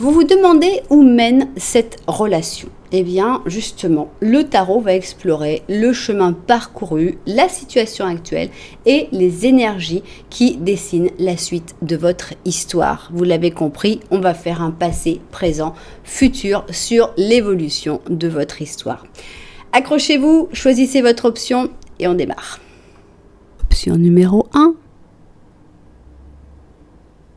Vous vous demandez où mène cette relation. Eh bien, justement, le tarot va explorer le chemin parcouru, la situation actuelle et les énergies qui dessinent la suite de votre histoire. Vous l'avez compris, on va faire un passé, présent, futur sur l'évolution de votre histoire. Accrochez-vous, choisissez votre option et on démarre. Option numéro 1.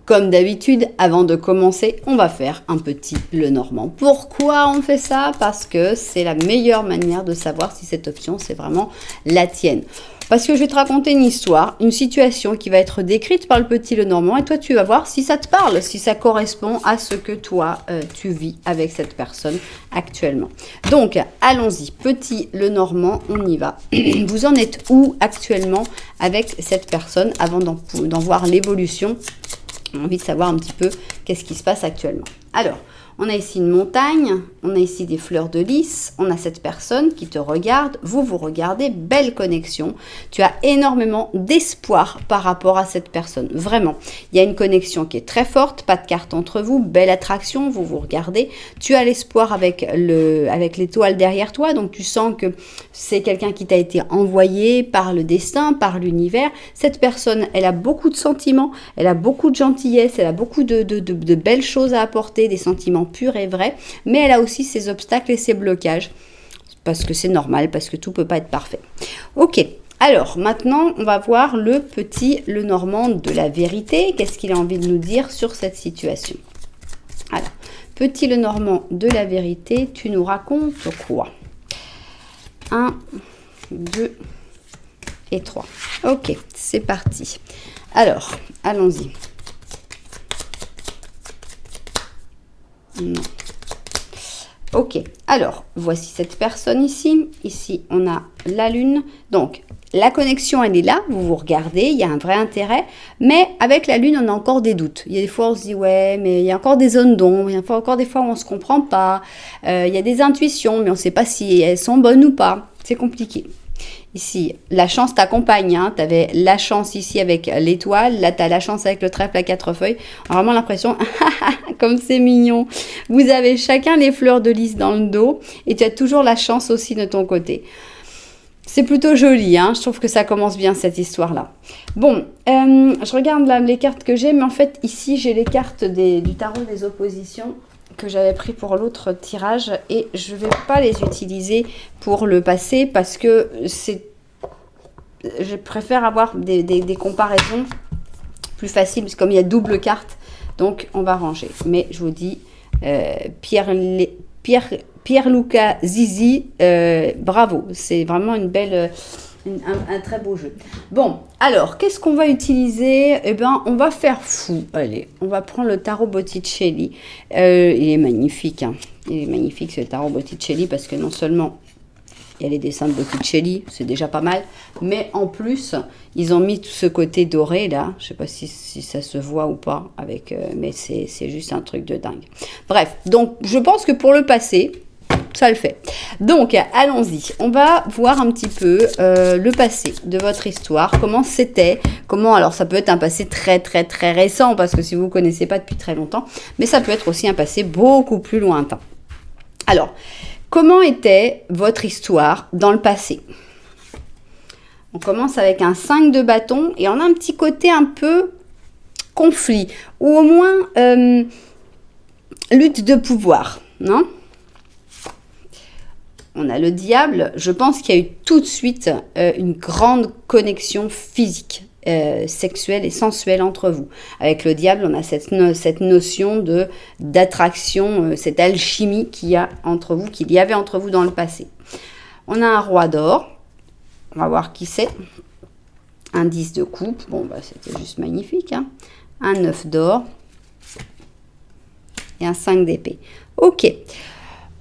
Comme d'habitude, avant de commencer, on va faire un petit Lenormand. Pourquoi on fait ça? Parce que c'est la meilleure manière de savoir si cette option, c'est vraiment la tienne. Parce que je vais te raconter une histoire, une situation qui va être décrite par le petit Lenormand et toi, tu vas voir si ça te parle, si ça correspond à ce que toi, tu vis avec cette personne actuellement. Donc, allons-y. Petit Lenormand, on y va. Vous en êtes où actuellement avec cette personne avant d'en voir l'évolution? On a envie de savoir un petit peu qu'est-ce qui se passe actuellement. Alors, on a ici une montagne, on a ici des fleurs de lys, on a cette personne qui te regarde, vous regardez, belle connexion. Tu as énormément d'espoir par rapport à cette personne, vraiment. Il y a une connexion qui est très forte, pas de carte entre vous, belle attraction, vous regardez. Tu as l'espoir avec l'étoile derrière toi, donc tu sens que c'est quelqu'un qui t'a été envoyé par le destin, par l'univers. Cette personne, elle a beaucoup de sentiments, elle a beaucoup de gentillesse, elle a beaucoup de belles choses à apporter, des sentiments pur et vrai, mais elle a aussi ses obstacles et ses blocages, parce que c'est normal, parce que tout peut pas être parfait. Ok, alors maintenant, on va voir le petit Lenormand de la vérité. Qu'est-ce qu'il a envie de nous dire sur cette situation? Alors, petit Lenormand de la vérité, tu nous racontes quoi? 1, 2 et 3. Ok, c'est parti. Alors, allons-y. Non. Ok, alors, voici cette personne ici. Ici, on a la lune. Donc, la connexion, elle est là. Vous regardez, il y a un vrai intérêt. Mais avec la lune, on a encore des doutes. Il y a des fois, on se dit, ouais, mais il y a encore des zones d'ombre. Il y a encore des fois où on ne se comprend pas. Il y a des intuitions, mais on ne sait pas si elles sont bonnes ou pas. C'est compliqué. Ici, la chance t'accompagne, hein. Tu avais la chance ici avec l'étoile, là tu as la chance avec le trèfle à 4 feuilles. Vraiment l'impression, comme c'est mignon. Vous avez chacun les fleurs de lys dans le dos et tu as toujours la chance aussi de ton côté. C'est plutôt joli, hein. Je trouve que ça commence bien cette histoire-là. Bon, je regarde là les cartes que j'ai, mais en fait ici j'ai les cartes du tarot des oppositions que j'avais pris pour l'autre tirage et je vais pas les utiliser pour le passé parce que je préfère avoir des comparaisons plus faciles parce que comme il y a double carte, donc on va ranger. Mais je vous dis, Pierluca Zizi, bravo, c'est vraiment une belle... Un très beau jeu. Bon, alors, qu'est-ce qu'on va utiliser? Eh bien, on va faire fou. Allez, on va prendre le tarot Botticelli. Il est magnifique, hein. Il est magnifique, ce tarot Botticelli, parce que non seulement il y a les dessins de Botticelli, c'est déjà pas mal, mais en plus, ils ont mis tout ce côté doré, là. Je ne sais pas si ça se voit ou pas, mais c'est juste un truc de dingue. Bref, donc, je pense que pour le passé... ça le fait. Donc, allons-y. On va voir un petit peu le passé de votre histoire. Comment c'était? Alors, ça peut être un passé très, très, très récent, parce que si vous ne connaissez pas depuis très longtemps, mais ça peut être aussi un passé beaucoup plus lointain. Alors, comment était votre histoire dans le passé? On commence avec un 5 de bâton, et on a un petit côté un peu conflit, ou au moins lutte de pouvoir, non? On a le diable, je pense qu'il y a eu tout de suite une grande connexion physique, sexuelle et sensuelle entre vous. Avec le diable, on a cette notion d'attraction, cette alchimie qu'il y avait entre vous dans le passé. On a un roi d'or, on va voir qui c'est. Un 10 de coupe, bon bah c'était juste magnifique, hein. Un 9 d'or et un 5 d'épée. Ok.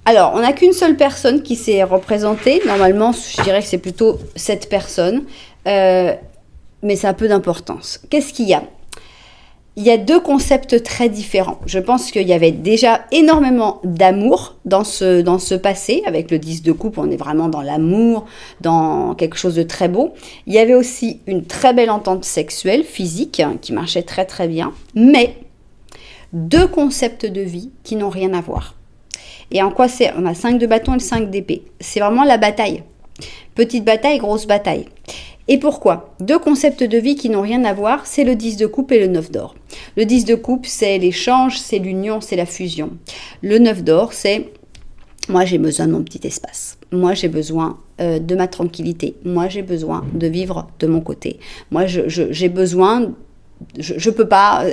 Alors, on n'a qu'une seule personne qui s'est représentée. Normalement, je dirais que c'est plutôt cette personne. Mais ça a peu d'importance. Qu'est-ce qu'il y a? Il y a deux concepts très différents. Je pense qu'il y avait déjà énormément d'amour dans ce passé. Avec le 10 de coupe, on est vraiment dans l'amour, dans quelque chose de très beau. Il y avait aussi une très belle entente sexuelle, physique, qui marchait très très bien. Mais deux concepts de vie qui n'ont rien à voir. Et en quoi c'est? On a 5 de bâton et le 5 d'épée. C'est vraiment la bataille. Petite bataille, grosse bataille. Et pourquoi? Deux concepts de vie qui n'ont rien à voir, c'est le 10 de coupe et le 9 d'or. Le 10 de coupe, c'est l'échange, c'est l'union, c'est la fusion. Le 9 d'or, c'est moi j'ai besoin de mon petit espace. Moi j'ai besoin de ma tranquillité. Moi j'ai besoin de vivre de mon côté. Moi j'ai besoin, je peux pas,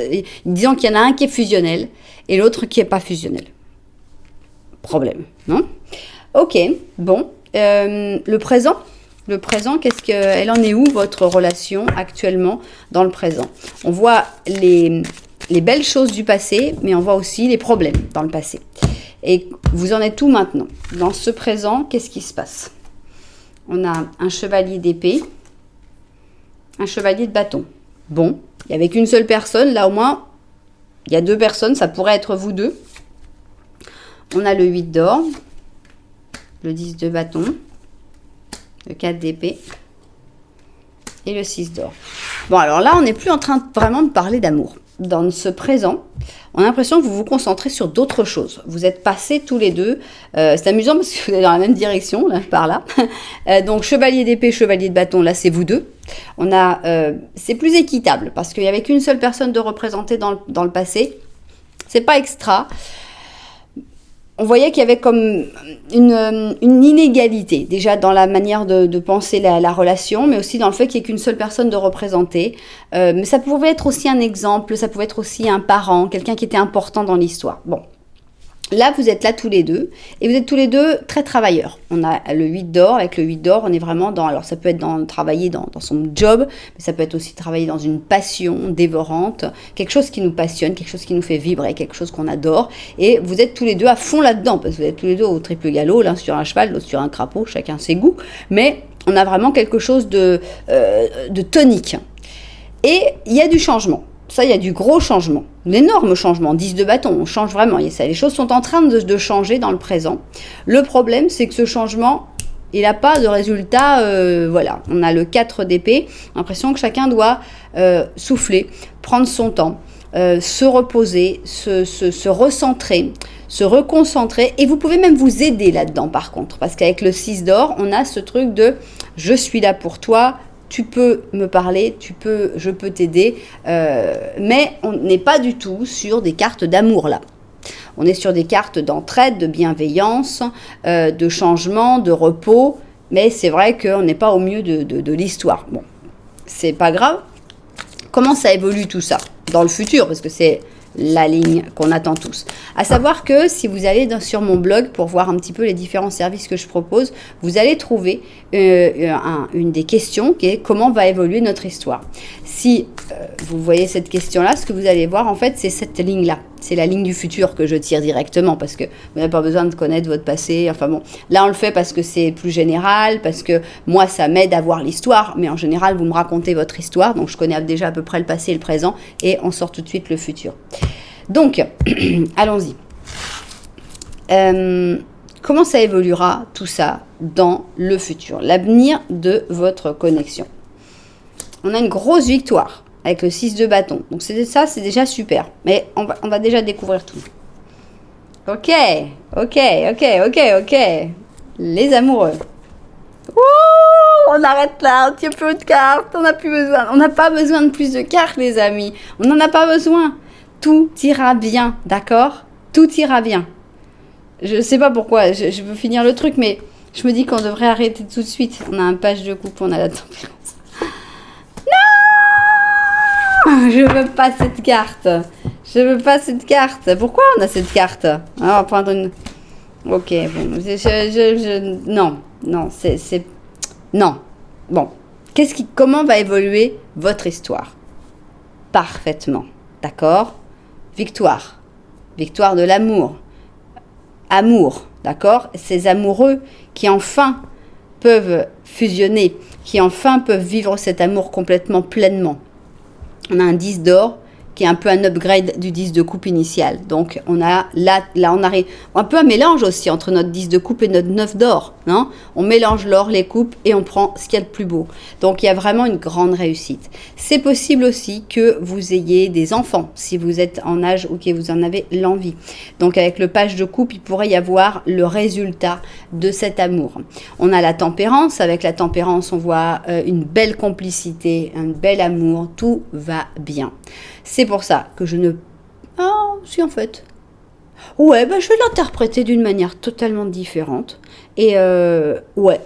disons qu'il y en a un qui est fusionnel et l'autre qui n'est pas fusionnel. Problème, non? Ok, bon. Le présent, elle en est où votre relation actuellement dans le présent? On voit les belles choses du passé, mais on voit aussi les problèmes dans le passé. Et vous en êtes où maintenant? Dans ce présent, qu'est-ce qui se passe? On a un chevalier d'épée, un chevalier de bâton. Bon, il n'y avait qu'une seule personne, là au moins, il y a deux personnes, ça pourrait être vous deux. On a le 8 d'or, le 10 de bâton, le 4 d'épée et le 6 d'or. Bon, alors là, on n'est plus en train vraiment de parler d'amour. Dans ce présent, on a l'impression que vous vous concentrez sur d'autres choses. Vous êtes passés tous les deux. C'est amusant parce que vous êtes dans la même direction, là, par là. Donc, chevalier d'épée, chevalier de bâton, là, c'est vous deux. C'est plus équitable parce qu'il n'y avait qu'une seule personne de représenter dans le passé. C'est pas extra. On voyait qu'il y avait comme une inégalité, déjà dans la manière de penser la relation, mais aussi dans le fait qu'il n'y ait qu'une seule personne de représenter. Mais ça pouvait être aussi un exemple, ça pouvait être aussi un parent, quelqu'un qui était important dans l'histoire. Bon, là, vous êtes là tous les deux, et vous êtes tous les deux très travailleurs. On a le 8 d'or, avec le 8 d'or, on est vraiment dans... Alors, ça peut être travailler dans son job, mais ça peut être aussi travailler dans une passion dévorante, quelque chose qui nous passionne, quelque chose qui nous fait vibrer, quelque chose qu'on adore. Et vous êtes tous les deux à fond là-dedans, parce que vous êtes tous les deux au triple galop, l'un sur un cheval, l'autre sur un crapaud, chacun ses goûts. Mais on a vraiment quelque chose de tonique. Et il y a du changement. Ça, il y a du gros changement, l'énorme changement, 10 de bâton, on change vraiment, les choses sont en train de changer dans le présent. Le problème, c'est que ce changement, il n'a pas de résultat, voilà. On a le 4 d'épée, l'impression que chacun doit souffler, prendre son temps, se reposer, se recentrer, se reconcentrer, et vous pouvez même vous aider là-dedans par contre, parce qu'avec le 6 d'or, on a ce truc de « je suis là pour toi », tu peux me parler, je peux t'aider, mais on n'est pas du tout sur des cartes d'amour là. On est sur des cartes d'entraide, de bienveillance, de changement, de repos, mais c'est vrai qu'on n'est pas au mieux de l'histoire. Bon, c'est pas grave. Comment ça évolue tout ça dans le futur? Parce que c'est la ligne qu'on attend tous. À savoir que si vous allez sur mon blog pour voir un petit peu les différents services que je propose, vous allez trouver une des questions qui est comment va évoluer notre histoire. Si vous voyez cette question-là, ce que vous allez voir en fait, c'est cette ligne-là. C'est la ligne du futur que je tire directement parce que vous n'avez pas besoin de connaître votre passé. Enfin bon, là on le fait parce que c'est plus général, parce que moi ça m'aide à voir l'histoire, mais en général vous me racontez votre histoire, donc je connais déjà à peu près le passé et le présent et on sort tout de suite le futur. Donc, allons-y. Comment ça évoluera tout ça dans le futur? L'avenir de votre connexion. On a une grosse victoire avec le 6 de bâton. Donc c'est déjà super. Mais on va déjà découvrir tout. Ok. Les amoureux. Ouh, on arrête là, on tient plus de cartes, on n'a plus besoin. On n'a pas besoin de plus de cartes, les amis. On n'en a pas besoin. Tout ira bien, d'accord? Tout ira bien. Je sais pas pourquoi, je veux finir le truc, mais je me dis qu'on devrait arrêter tout de suite. On a un page de coupe, on a la tempérance. Non! Je veux pas cette carte. Je veux pas cette carte. Pourquoi on a cette carte? On va prendre une... Ok, bon, non, c'est... Non. Bon, comment va évoluer votre histoire? Parfaitement, d'accord? Victoire de l'amour. Amour, d'accord? Ces amoureux qui enfin peuvent fusionner, qui enfin peuvent vivre cet amour complètement pleinement. On a un 10 d'or qui est un peu un upgrade du 10 de coupe initial. Donc, on a là on arrive un peu un mélange aussi entre notre 10 de coupe et notre 9 d'or. Hein, on mélange l'or, les coupes et on prend ce qu'il y a de plus beau. Donc, il y a vraiment une grande réussite. C'est possible aussi que vous ayez des enfants, si vous êtes en âge ou que vous en avez l'envie. Donc, avec le page de coupe, il pourrait y avoir le résultat de cet amour. On a la tempérance. Avec la tempérance, on voit une belle complicité, un bel amour. Tout va bien. C'est pour ça que je ne... Ah, si en fait. Ouais, bah, je vais l'interpréter d'une manière totalement différente. Et ouais.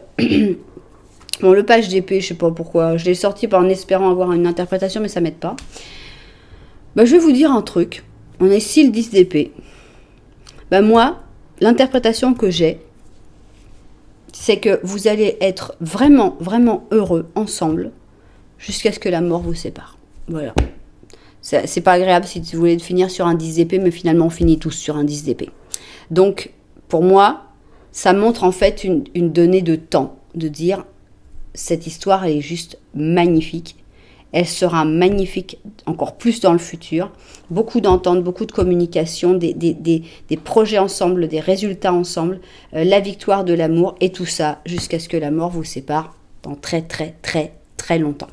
Bon, le page d'épée, je sais pas pourquoi. Je l'ai sorti en espérant avoir une interprétation, mais ça m'aide pas. Bah, je vais vous dire un truc. On est ici le 10 d'épée. Bah, moi, l'interprétation que j'ai, c'est que vous allez être vraiment, vraiment heureux ensemble jusqu'à ce que la mort vous sépare. Voilà. C'est pas agréable si vous voulez finir sur un 10 d'épée, mais finalement on finit tous sur un 10 d'épée. Donc, pour moi, ça montre en fait une donnée de temps, de dire, cette histoire elle est juste magnifique. Elle sera magnifique encore plus dans le futur. Beaucoup d'entente, beaucoup de communication, des projets ensemble, des résultats ensemble, la victoire de l'amour et tout ça jusqu'à ce que la mort vous sépare dans très, très, très, très longtemps.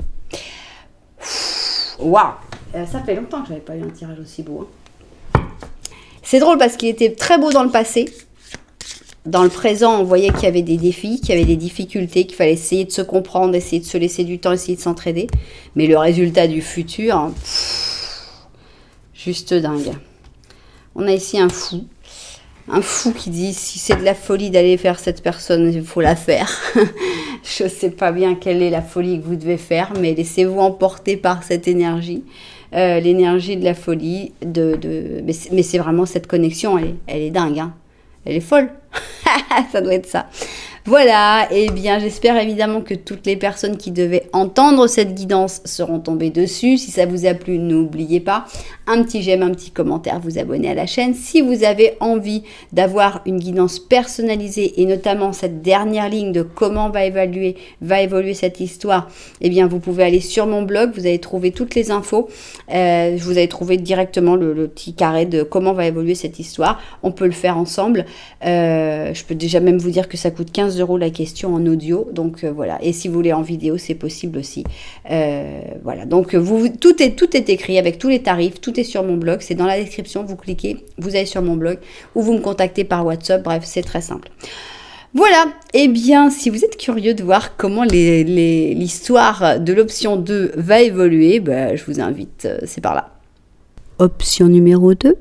Waouh! Ça fait longtemps que je n'avais pas eu un tirage aussi beau. Hein. C'est drôle parce qu'il était très beau dans le passé. Dans le présent, on voyait qu'il y avait des défis, qu'il y avait des difficultés, qu'il fallait essayer de se comprendre, essayer de se laisser du temps, essayer de s'entraider. Mais le résultat du futur, hein, juste dingue. On a ici un fou. Un fou qui dit, si c'est de la folie d'aller faire cette personne, il faut la faire. Je ne sais pas bien quelle est la folie que vous devez faire, mais laissez-vous emporter par cette énergie. L'énergie de la folie. Mais c'est vraiment cette connexion, elle est dingue. Hein. Elle est folle. Ça doit être ça. Voilà, et bien j'espère évidemment que toutes les personnes qui devaient entendre cette guidance seront tombées dessus. Si ça vous a plu, n'oubliez pas un petit j'aime, un petit commentaire, vous abonner à la chaîne. Si vous avez envie d'avoir une guidance personnalisée et notamment cette dernière ligne de comment va évoluer cette histoire, eh bien vous pouvez aller sur mon blog, vous allez trouver toutes les infos. Vous allez trouver directement le petit carré de comment va évoluer cette histoire. On peut le faire ensemble. Je peux déjà même vous dire que ça coûte 15 € la question en audio, donc voilà. Et si vous voulez en vidéo, c'est possible aussi. Voilà, donc tout est écrit avec tous les tarifs, tout est sur mon blog, c'est dans la description, vous cliquez, vous allez sur mon blog ou vous me contactez par WhatsApp, bref, c'est très simple. Voilà, et bien si vous êtes curieux de voir comment l'histoire de l'option 2 va évoluer, bah, je vous invite, c'est par là. Option numéro 2.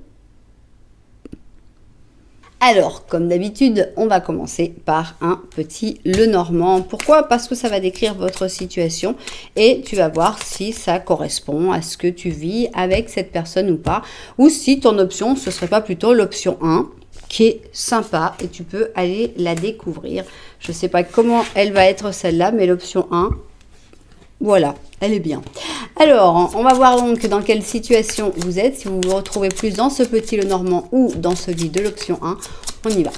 Alors, comme d'habitude, on va commencer par un petit Lenormand. Pourquoi? Parce que ça va décrire votre situation et tu vas voir si ça correspond à ce que tu vis avec cette personne ou pas. Ou si ton option, ce serait pas plutôt l'option 1 qui est sympa et tu peux aller la découvrir. Je ne sais pas comment elle va être celle-là, mais l'option 1, voilà, elle est bien. Alors, on va voir donc dans quelle situation vous êtes, si vous vous retrouvez plus dans ce petit Lenormand ou dans celui de l'option 1. On y va.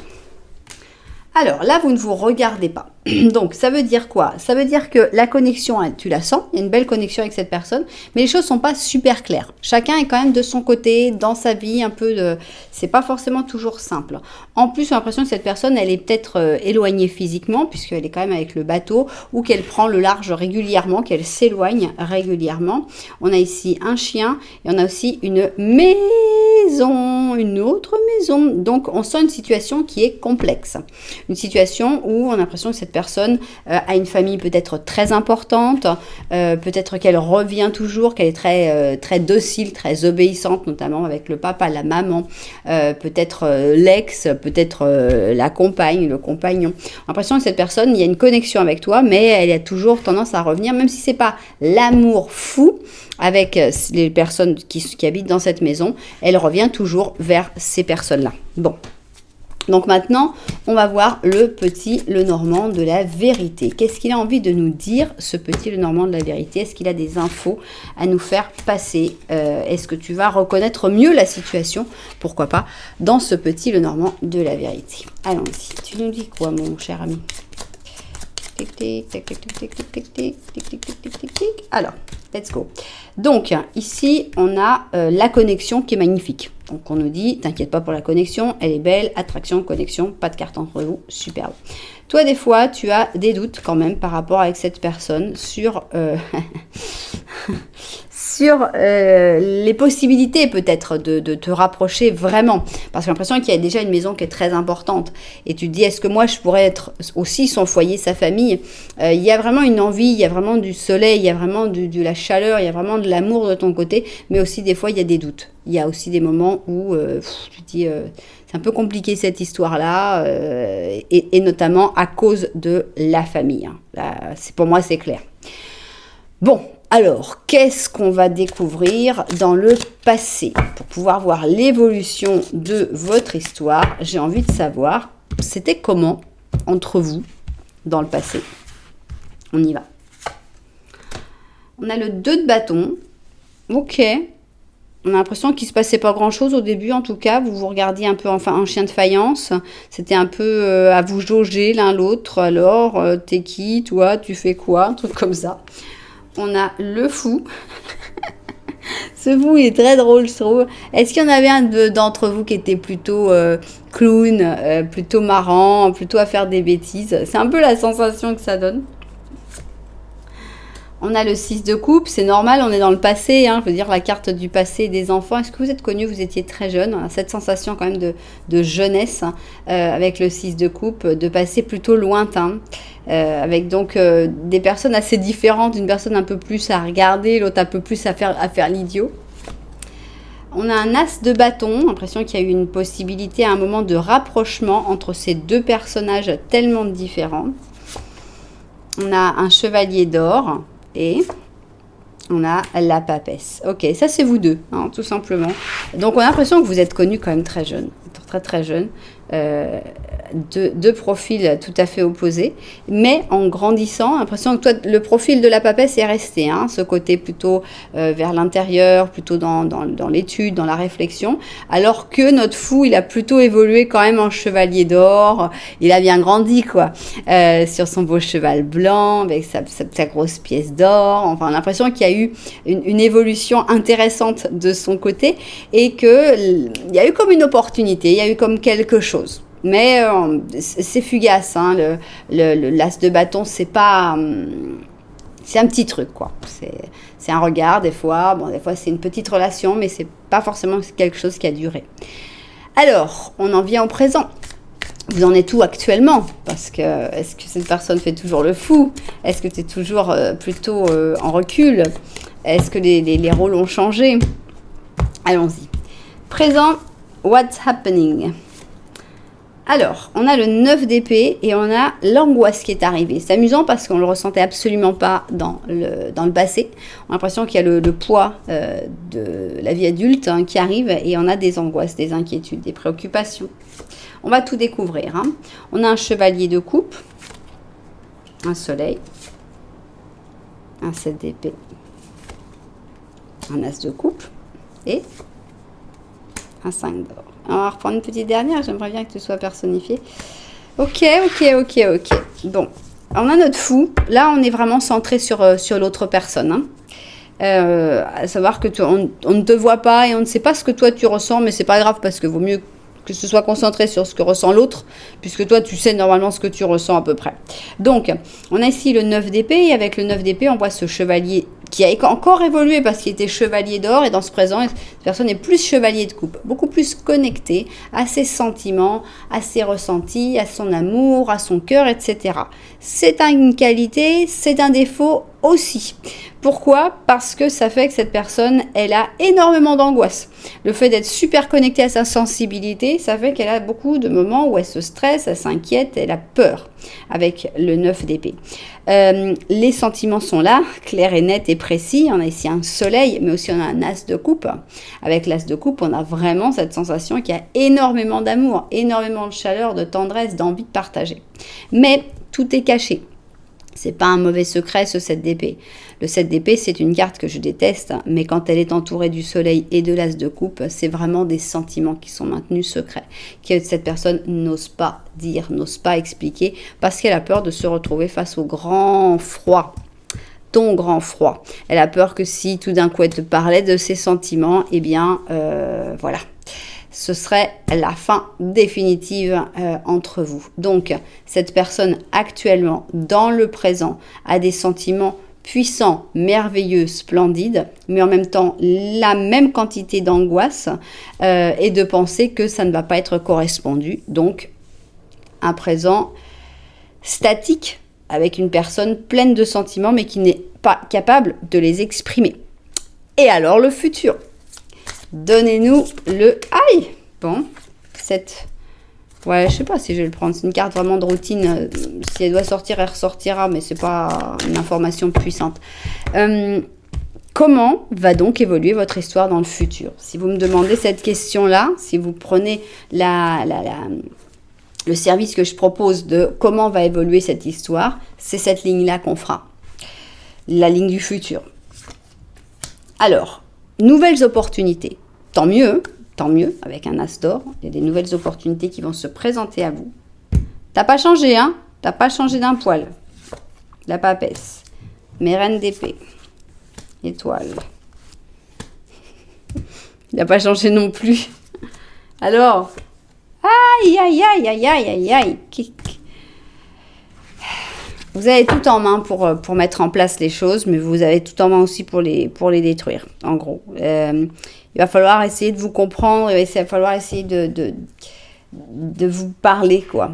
Alors là, vous ne vous regardez pas. Donc, ça veut dire quoi? Ça veut dire que la connexion, tu la sens, il y a une belle connexion avec cette personne, mais les choses ne sont pas super claires. Chacun est quand même de son côté, dans sa vie, un peu de... C'est pas forcément toujours simple. En plus, j'ai l'impression que cette personne, elle est peut-être éloignée physiquement, puisqu'elle est quand même avec le bateau, ou qu'elle prend le large régulièrement, qu'elle s'éloigne régulièrement. On a ici un chien, et on a aussi une maison, une autre maison. Donc, on sent une situation qui est complexe. Une situation où on a l'impression que cette personne a une famille peut-être très importante, peut-être qu'elle revient toujours, qu'elle est très docile, très obéissante, notamment avec le papa, la maman, peut-être l'ex, peut-être la compagne, le compagnon. On a l'impression que cette personne, il y a une connexion avec toi, mais elle a toujours tendance à revenir, même si c'est pas l'amour fou avec les personnes qui habitent dans cette maison, elle revient toujours vers ces personnes-là. Bon. Donc maintenant, on va voir le petit Lenormand de la vérité. Qu'est-ce qu'il a envie de nous dire, ce petit Lenormand de la vérité? Est-ce qu'il a des infos à nous faire passer? Est-ce que tu vas reconnaître mieux la situation? Pourquoi pas dans ce petit Lenormand de la vérité? Allons-y. Tu nous dis quoi, mon cher ami? tic, tic, tic, tic, tic, tic, tic, tic, tic, tic, tic, tic, tic, tic, tic. Alors, let's go. Donc, ici, on a la connexion qui est magnifique. Donc, on nous dit, t'inquiète pas pour la connexion, elle est belle, attraction, connexion, pas de carte entre vous, superbe. Toi, des fois, tu as des doutes quand même par rapport avec cette personne sur... sur les possibilités peut-être de te rapprocher vraiment. Parce que j'ai l'impression qu'il y a déjà une maison qui est très importante. Et tu te dis, est-ce que moi, je pourrais être aussi son foyer, sa famille? Il y a vraiment une envie, il y a vraiment du soleil, il y a vraiment de la chaleur, il y a vraiment de l'amour de ton côté. Mais aussi, des fois, il y a des doutes. Il y a aussi des moments où tu te dis, c'est un peu compliqué cette histoire-là. Et notamment à cause de la famille. Hein. Là, pour moi, c'est clair. Bon. Alors, qu'est-ce qu'on va découvrir dans le passé? Pour pouvoir voir l'évolution de votre histoire, j'ai envie de savoir, c'était comment entre vous dans le passé? On y va. On a le 2 de bâton. Ok. On a l'impression qu'il ne se passait pas grand-chose au début, en tout cas. Vous vous regardiez un peu, enfin, un chien de faïence. C'était un peu à vous jauger l'un l'autre. Alors, t'es qui, toi? Tu fais quoi? Un truc comme ça. On a le fou. Ce fou est très drôle, je trouve. Est-ce qu'il y en avait un d'entre vous qui était plutôt clown, plutôt marrant, plutôt à faire des bêtises? C'est un peu la sensation que ça donne. On a le 6 de coupe, c'est normal, on est dans le passé, hein, je veux dire la carte du passé des enfants. Est-ce que vous êtes connu, vous étiez très jeune? On a cette sensation quand même de jeunesse avec le 6 de coupe, de passé plutôt lointain. Avec donc des personnes assez différentes, une personne un peu plus à regarder, l'autre un peu plus à faire l'idiot. On a un as de bâton, l'impression qu'il y a eu une possibilité à un moment de rapprochement entre ces deux personnages tellement différents. On a un chevalier d'or et on a la papesse. Ok, ça c'est vous deux, hein, tout simplement. Donc on a l'impression que vous êtes connus quand même très jeune, très très jeune. Deux profils tout à fait opposés, mais en grandissant, l'impression que toi, le profil de la papesse est resté, hein, ce côté plutôt vers l'intérieur, plutôt dans l'étude, dans la réflexion, alors que notre fou, il a plutôt évolué quand même en chevalier d'or, il a bien grandi, quoi, sur son beau cheval blanc, avec sa grosse pièce d'or, enfin, on a l'impression qu'il y a eu une évolution intéressante de son côté, et qu'il y a eu comme une opportunité, il y a eu comme quelque chose. Mais c'est fugace, hein, l'as de bâton, c'est pas... c'est un petit truc, quoi. C'est un regard, des fois. Bon, des fois, c'est une petite relation, mais c'est pas forcément quelque chose qui a duré. Alors, on en vient au présent. Vous en êtes où actuellement? Parce que, est-ce que cette personne fait toujours le fou? Est-ce que tu es toujours plutôt en recul? Est-ce que les rôles ont changé? Allons-y. Présent, what's happening? Alors, on a le 9 d'épée et on a l'angoisse qui est arrivée. C'est amusant parce qu'on ne le ressentait absolument pas dans le passé. On a l'impression qu'il y a le poids de la vie adulte, hein, qui arrive et on a des angoisses, des inquiétudes, des préoccupations. On va tout découvrir. Hein. On a un chevalier de coupe, un soleil, un 7 d'épée, un as de coupe et un 5 d'or. On va reprendre une petite dernière, j'aimerais bien que tu sois personnifié. Ok. Bon, on a notre fou. Là, on est vraiment centré sur l'autre personne. Hein. À savoir que on ne te voit pas et on ne sait pas ce que toi tu ressens, mais c'est pas grave parce que vaut mieux que ce soit concentré sur ce que ressent l'autre, puisque toi tu sais normalement ce que tu ressens à peu près. Donc, on a ici le 9 d'épée et avec le 9 d'épée, on voit ce chevalier qui a encore évolué parce qu'il était chevalier d'or et dans ce présent, cette personne est plus chevalier de coupe, beaucoup plus connecté à ses sentiments, à ses ressentis, à son amour, à son cœur, etc. C'est une qualité, c'est un défaut aussi. Pourquoi? Parce que ça fait que cette personne, elle a énormément d'angoisse. Le fait d'être super connectée à sa sensibilité, ça fait qu'elle a beaucoup de moments où elle se stresse, elle s'inquiète, elle a peur avec le 9 d'épée. Les sentiments sont là, clairs et nets et précis. On a ici un soleil, mais aussi on a un as de coupe. Avec l'as de coupe, on a vraiment cette sensation qu'il y a énormément d'amour, énormément de chaleur, de tendresse, d'envie de partager. Mais tout est caché. C'est pas un mauvais secret, ce 7 d'épée. Le 7 d'épée, c'est une carte que je déteste, mais quand elle est entourée du soleil et de l'as de coupe, c'est vraiment des sentiments qui sont maintenus secrets, que cette personne n'ose pas dire, n'ose pas expliquer, parce qu'elle a peur de se retrouver face au grand froid. Ton grand froid. Elle a peur que si tout d'un coup elle te parlait de ses sentiments, eh bien, voilà. Ce serait la fin définitive entre vous. Donc, cette personne actuellement, dans le présent, a des sentiments puissants, merveilleux, splendides, mais en même temps, la même quantité d'angoisse et de penser que ça ne va pas être correspondu. Donc, un présent statique avec une personne pleine de sentiments, mais qui n'est pas capable de les exprimer. Et alors, le futur. Donnez-nous le... Aïe! Bon, 7. Ouais, je sais pas si je vais le prendre. C'est une carte vraiment de routine. Si elle doit sortir, elle ressortira, mais c'est pas une information puissante. Comment va donc évoluer votre histoire dans le futur? Si vous me demandez cette question-là, si vous prenez le service que je propose de comment va évoluer cette histoire, c'est cette ligne-là qu'on fera. La ligne du futur. Alors, nouvelles opportunités. Tant mieux, avec un as d'or. Il y a des nouvelles opportunités qui vont se présenter à vous. T'as pas changé, hein? T'as pas changé d'un poil. La papesse. Mes reines d'épée. Étoile. Il n'a pas changé non plus. Alors, aïe, aïe, aïe, aïe, aïe, aïe, aïe. Vous avez tout en main pour mettre en place les choses, mais vous avez tout en main aussi pour les détruire, en gros. Il va falloir essayer de vous comprendre, il va falloir essayer de vous parler, quoi.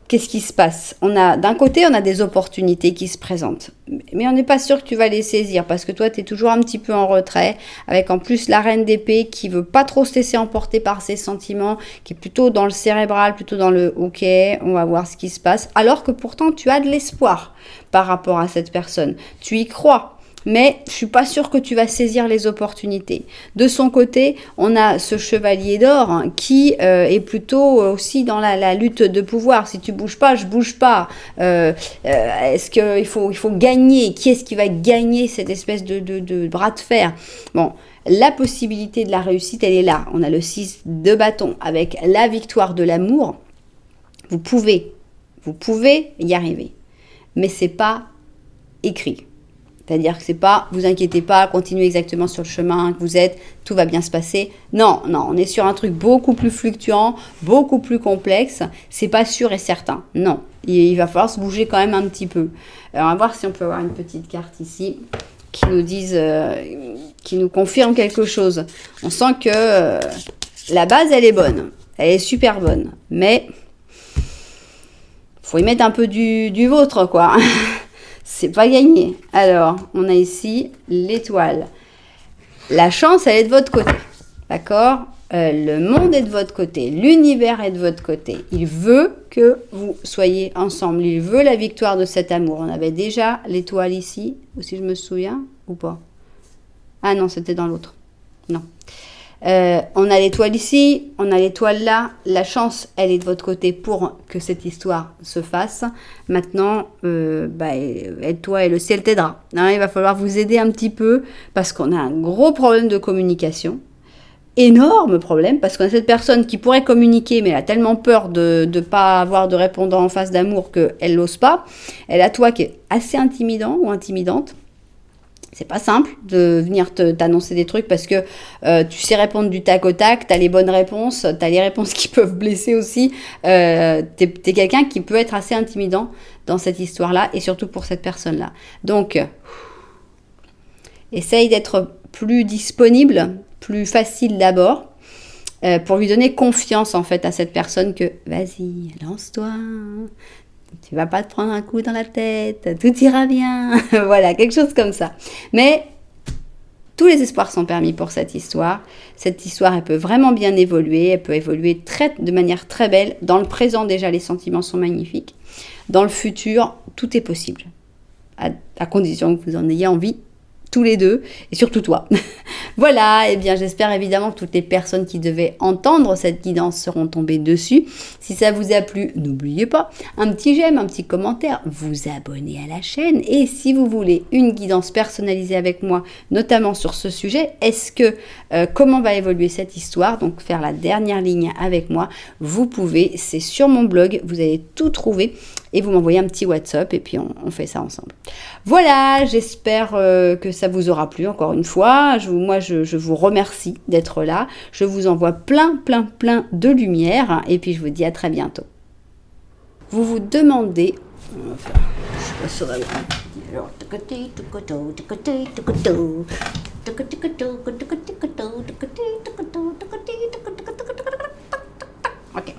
Qu'est-ce qui se passe? D'un côté, on a des opportunités qui se présentent, mais on n'est pas sûr que tu vas les saisir, parce que toi, tu es toujours un petit peu en retrait, avec en plus la reine d'épée qui veut pas trop se laisser emporter par ses sentiments, qui est plutôt dans le cérébral, plutôt dans le « ok, on va voir ce qui se passe », alors que pourtant, tu as de l'espoir par rapport à cette personne. Tu y crois. Mais je suis pas sûre que tu vas saisir les opportunités. De son côté, on a ce chevalier d'or qui est plutôt aussi dans la lutte de pouvoir. Si tu bouges pas, je bouge pas. Est-ce qu'il faut gagner? Qui est-ce qui va gagner cette espèce de bras de fer? Bon, la possibilité de la réussite, elle est là. On a le 6 de bâton avec la victoire de l'amour. Vous pouvez y arriver. Mais c'est pas écrit. C'est-à-dire que c'est pas, vous inquiétez pas, continuez exactement sur le chemin que vous êtes, tout va bien se passer. Non, on est sur un truc beaucoup plus fluctuant, beaucoup plus complexe. C'est pas sûr et certain. Non, il va falloir se bouger quand même un petit peu. Alors, on va voir si on peut avoir une petite carte ici qui nous dise, qui nous confirme quelque chose. On sent que la base, elle est bonne. Elle est super bonne. Mais faut y mettre un peu du vôtre, quoi. C'est pas gagné. Alors, on a ici l'étoile. La chance, elle est de votre côté. D'accord? Le monde est de votre côté. L'univers est de votre côté. Il veut que vous soyez ensemble. Il veut la victoire de cet amour. On avait déjà l'étoile ici, si je me souviens, ou pas? Ah non, c'était dans l'autre. Non. On a l'étoile ici, on a l'étoile là. La chance, elle est de votre côté pour que cette histoire se fasse. Maintenant, aide-toi et le ciel t'aidera. Il va falloir vous aider un petit peu parce qu'on a un gros problème de communication. Énorme problème parce qu'on a cette personne qui pourrait communiquer mais elle a tellement peur de ne pas avoir de répondant en face d'amour qu'elle n'ose pas. Elle a toi qui est assez intimidant ou intimidante. C'est pas simple de venir t'annoncer des trucs parce que tu sais répondre du tac au tac, tu as les bonnes réponses, tu as les réponses qui peuvent blesser aussi. T'es quelqu'un qui peut être assez intimidant dans cette histoire-là et surtout pour cette personne-là. Donc, essaye d'être plus disponible, plus facile d'abord pour lui donner confiance en fait à cette personne que vas-y, lance-toi. Tu vas pas te prendre un coup dans la tête, tout ira bien. Voilà, quelque chose comme ça. Mais tous les espoirs sont permis pour cette histoire. Cette histoire, elle peut vraiment bien évoluer. Elle peut évoluer de manière très belle. Dans le présent, déjà, les sentiments sont magnifiques. Dans le futur, tout est possible. À condition que vous en ayez envie, tous les deux, et surtout toi. Voilà, et bien j'espère évidemment que toutes les personnes qui devaient entendre cette guidance seront tombées dessus. Si ça vous a plu, n'oubliez pas, un petit j'aime, un petit commentaire, vous abonner à la chaîne, et si vous voulez une guidance personnalisée avec moi, notamment sur ce sujet, comment va évoluer cette histoire, donc faire la dernière ligne avec moi, vous pouvez, c'est sur mon blog, vous allez tout trouver, et vous m'envoyez un petit WhatsApp et puis on fait ça ensemble. Voilà, j'espère que ça vous aura plu encore une fois. Je vous remercie d'être là. Je vous envoie plein de lumière et puis je vous dis à très bientôt. Vous vous demandez... Je sais pas alors, ok.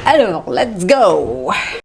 Alors, let's go!